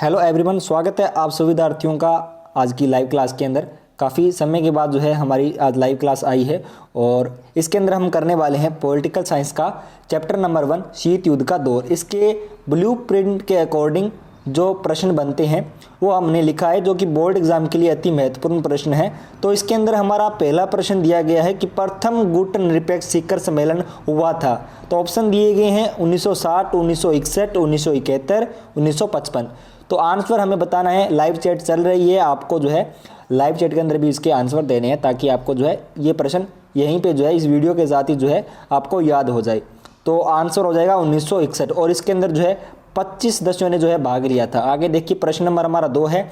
Hello everyone, स्वागत है आप सभी विद्यार्थियों का आज की लाइव क्लास के अंदर। काफ़ी समय के बाद जो है हमारी आज लाइव क्लास आई है और इसके अंदर हम करने वाले हैं पॉलिटिकल साइंस का चैप्टर नंबर 1 शीत युद्ध का दौर। इसके ब्लूप्रिंट के अकॉर्डिंग जो प्रश्न बनते हैं वो हमने लिखा है, जो कि बोर्ड एग्जाम के लिए अति महत्वपूर्ण प्रश्न है। तो इसके अंदर हमारा पहला प्रश्न दिया गया है कि प्रथम गुट निरपेक्ष शिखर सम्मेलन हुआ था। तो ऑप्शन दिए गए हैं 1960, 1961, 1971, 1955। तो आंसर हमें बताना है। लाइव चैट चल रही है, आपको जो है लाइव चैट के अंदर भी इसके आंसर देने हैं ताकि आपको जो है ये प्रश्न यहीं पे जो है इस वीडियो के साथ ही जो है आपको याद हो जाए। तो आंसर हो जाएगा 1961 और इसके अंदर जो है 25 सदस्यों ने जो है भाग लिया था। आगे देखिए प्रश्न नंबर हमारा 2 है,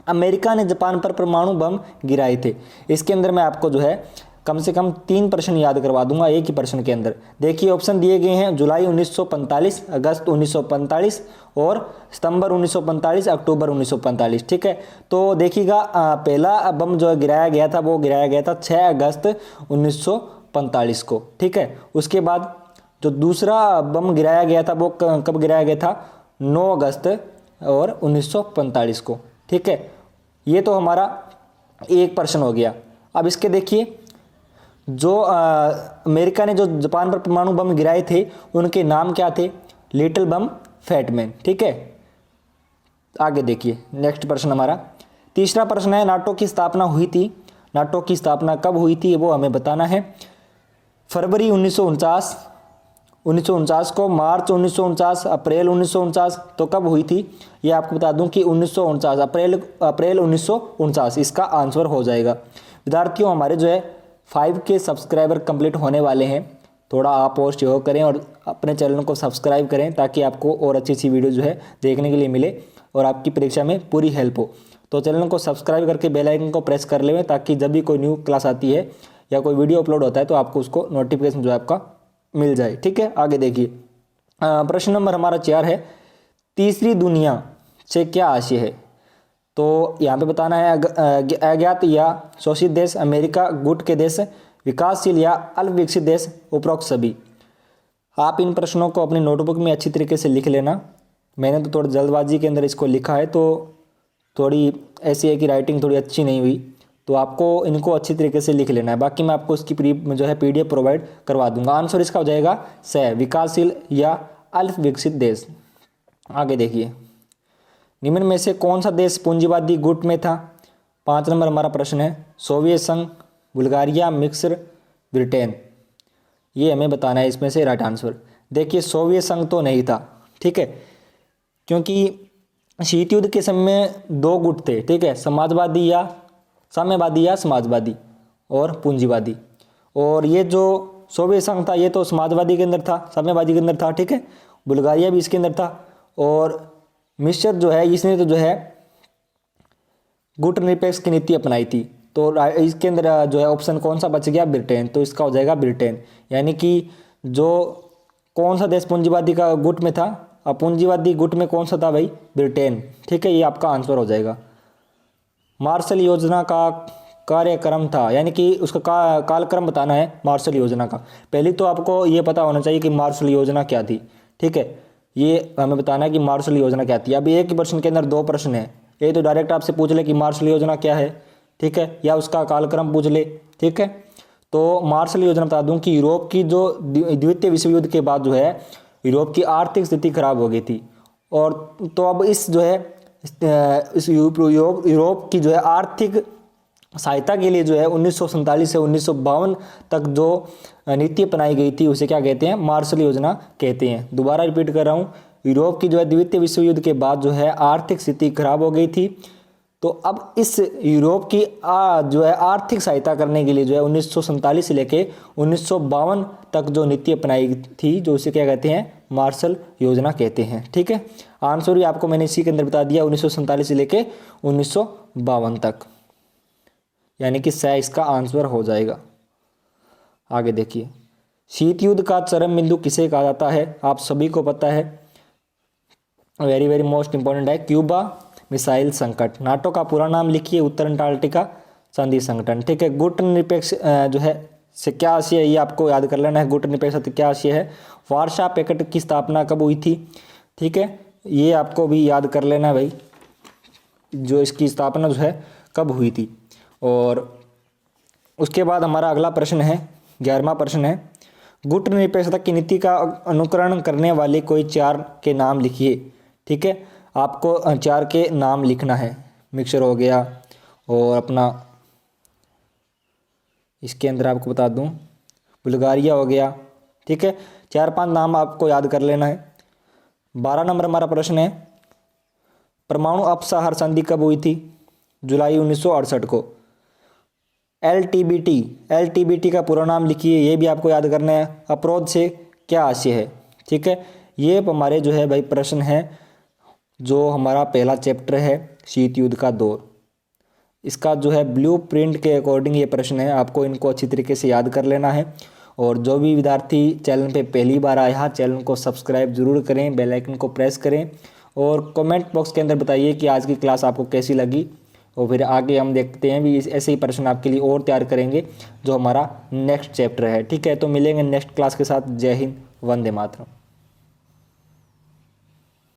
अमेरिका ने जापान पर परमाणु बम गिराए थे। इसके अंदर मैं आपको जो है कम से कम 3 प्रश्न याद करवा दूंगा एक ही प्रश्न के अंदर। देखिए ऑप्शन दिए गए हैं जुलाई 1945, अगस्त 1945 और सितंबर 1945, अक्टूबर 1945। ठीक है, तो देखिएगा पहला बम जो गिराया गया था वो गिराया गया था 6 अगस्त 1945 को। ठीक है, उसके बाद जो दूसरा बम गिराया गया था वो कब गिराया गया था? 9 अगस्त और 1945 को। ठीक है, ये तो हमारा एक प्रश्न हो गया। अब इसके देखिए जो अमेरिका ने जो जापान पर परमाणु बम गिराए थे उनके नाम क्या थे? लिटिल बम, फैट मैन। ठीक है, आगे देखिए नेक्स्ट प्रश्न हमारा तीसरा प्रश्न है, नाटो की स्थापना हुई थी। नाटो की स्थापना कब हुई थी वो हमें बताना है। फरवरी 1949 को, मार्च 1949, अप्रैल 1949। तो कब हुई थी ये आपको बता दूं कि 1949, अप्रैल 1949 इसका आंसर हो जाएगा। विद्यार्थियों हमारे जो है 5K सब्सक्राइबर कंप्लीट होने वाले हैं। थोड़ा आप और सहयोग करें और अपने चैनल को सब्सक्राइब करें ताकि आपको और अच्छी अच्छी वीडियो जो है देखने के लिए मिले और आपकी परीक्षा में पूरी हेल्प हो। तो चैनल को सब्सक्राइब करके बेल आइकन को प्रेस कर लें ताकि जब भी कोई न्यू क्लास आती है या कोई वीडियो अपलोड होता है तो आपको उसको नोटिफिकेशन जो है आपका मिल जाए। ठीक है, आगे देखिए प्रश्न नंबर हमारा 4 है, तीसरी दुनिया से क्या आशय है? तो यहाँ पे बताना है अज्ञात या शोषित देश, अमेरिका गुट के देश, विकासशील या अल्पविकसित देश, उपरोक्त सभी। आप इन प्रश्नों को अपनी नोटबुक में अच्छी तरीके से लिख लेना। मैंने तो थोड़ा जल्दबाजी के अंदर इसको लिखा है तो थोड़ी ऐसी है कि राइटिंग थोड़ी अच्छी नहीं हुई, तो आपको इनको अच्छी तरीके से लिख लेना है। बाकी मैं आपको इसकी जो है PDF प्रोवाइड करवा दूंगा। आंसर इसका हो जाएगा स, विकासशील या अल्पविकसित देश। आगे देखिए निम्न में से कौन सा देश पूंजीवादी गुट में था? 5 नंबर हमारा प्रश्न है, सोवियत संघ, बुल्गारिया, मिस्र, ब्रिटेन। ये हमें बताना है इसमें से राइट आंसर। देखिए सोवियत संघ तो नहीं था। ठीक है, क्योंकि शीत युद्ध के समय 2 गुट थे। ठीक है, साम्यवादी या समाजवादी और पूंजीवादी। और ये जो सोवियत संघ था ये तो समाजवादी के अंदर था, साम्यवादी के अंदर था। ठीक है, बुल्गारिया भी इसके अंदर था और मिस्र जो है इसने तो जो है गुट निरपेक्ष की नीति अपनाई थी। तो इसके अंदर जो है ऑप्शन कौन सा बच गया? ब्रिटेन। तो इसका हो जाएगा ब्रिटेन। यानी कि जो कौन सा देश पूंजीवादी का गुट में था? अब पूंजीवादी गुट में कौन सा था भाई? ब्रिटेन। ठीक है, ये आपका आंसर हो जाएगा। मार्शल योजना का कार्यक्रम था, यानी कि उसका कालक्रम बताना है मार्शल योजना का। पहले तो आपको ये पता होना चाहिए कि मार्शल योजना क्या थी। ठीक है, ये हमें बताना है कि मार्शल योजना क्या थी। अभी एक ही प्रश्न के अंदर 2 प्रश्न है, ये तो डायरेक्ट आपसे पूछ ले कि मार्शल योजना क्या है। ठीक है, या उसका कालक्रम पूछ ले। ठीक है, तो मार्शल योजना बता दूं कि यूरोप की जो द्वितीय विश्व युद्ध के बाद जो है यूरोप की आर्थिक स्थिति खराब हो गई थी और तो अब इस जो है इस यूरोप की जो है आर्थिक सहायता के लिए जो है 1947 से 1952 तक जो नीति अपनाई गई थी उसे क्या कहते हैं? मार्शल योजना कहते हैं। दोबारा रिपीट कर रहा हूँ, यूरोप की जो है द्वितीय विश्व युद्ध के बाद जो है आर्थिक स्थिति खराब हो गई थी। तो अब इस यूरोप की जो है आर्थिक सहायता करने के लिए जो है 1947 से लेके 1952 तक जो नीति अपनाई थी जो उसे क्या कहते हैं? मार्शल योजना कहते हैं। ठीक है, आंसर भी आपको मैंने इसी के अंदर बता दिया, 1947 से लेके 1952 तक, यानी कि स इसका आंसर हो जाएगा। आगे देखिए शीत युद्ध का चरम बिंदु किसे कहा जाता है? आप सभी को पता है, वेरी वेरी मोस्ट इंपॉर्टेंट है, क्यूबा मिसाइल संकट। नाटो का पूरा नाम लिखिए, उत्तर अंटार्कटिका संधि संगठन। ठीक है, गुट निरपेक्ष जो है से क्या आशय है ये आपको याद कर लेना है। गुट निरपेक्ष क्या आशय है? वार्सा पैक्ट की स्थापना कब हुई थी? ठीक है, ये आपको भी याद कर लेना भाई, जो इसकी स्थापना जो है कब हुई थी। और उसके बाद हमारा अगला प्रश्न है, 11वां प्रश्न है, गुट निरपेक्षता की नीति का अनुकरण करने वाले कोई 4 के नाम लिखिए। ठीक है, आपको 4 के नाम लिखना है। मिक्सर हो गया, और अपना इसके अंदर आपको बता दूं बुल्गारिया हो गया। ठीक है, 4-5 नाम आपको याद कर लेना है। 12 नंबर हमारा प्रश्न है, परमाणु अपसाहर संधि कब हुई थी? जुलाई 1968 को। एलटीबीटी का पूरा नाम लिखिए, ये भी आपको याद करना है। अपरोध से क्या आशय है? ठीक है, ये हमारे जो है भाई प्रश्न है, जो हमारा पहला चैप्टर है शीत युद्ध का दौर, इसका जो है ब्लूप्रिंट के अकॉर्डिंग ये प्रश्न है। आपको इनको अच्छी तरीके से याद कर लेना है। और जो भी विद्यार्थी चैनल पे पहली बार आया है, चैनल को सब्सक्राइब जरूर करें, बेल आइकन को प्रेस करें, और कमेंट बॉक्स के अंदर बताइए कि आज की क्लास आपको कैसी लगी। और फिर आगे हम देखते हैं भी ऐसे ही प्रश्न आपके लिए और तैयार करेंगे, जो हमारा नेक्स्ट चैप्टर है। ठीक है, तो मिलेंगे नेक्स्ट क्लास के साथ। जय हिंद, वंदे मातरम।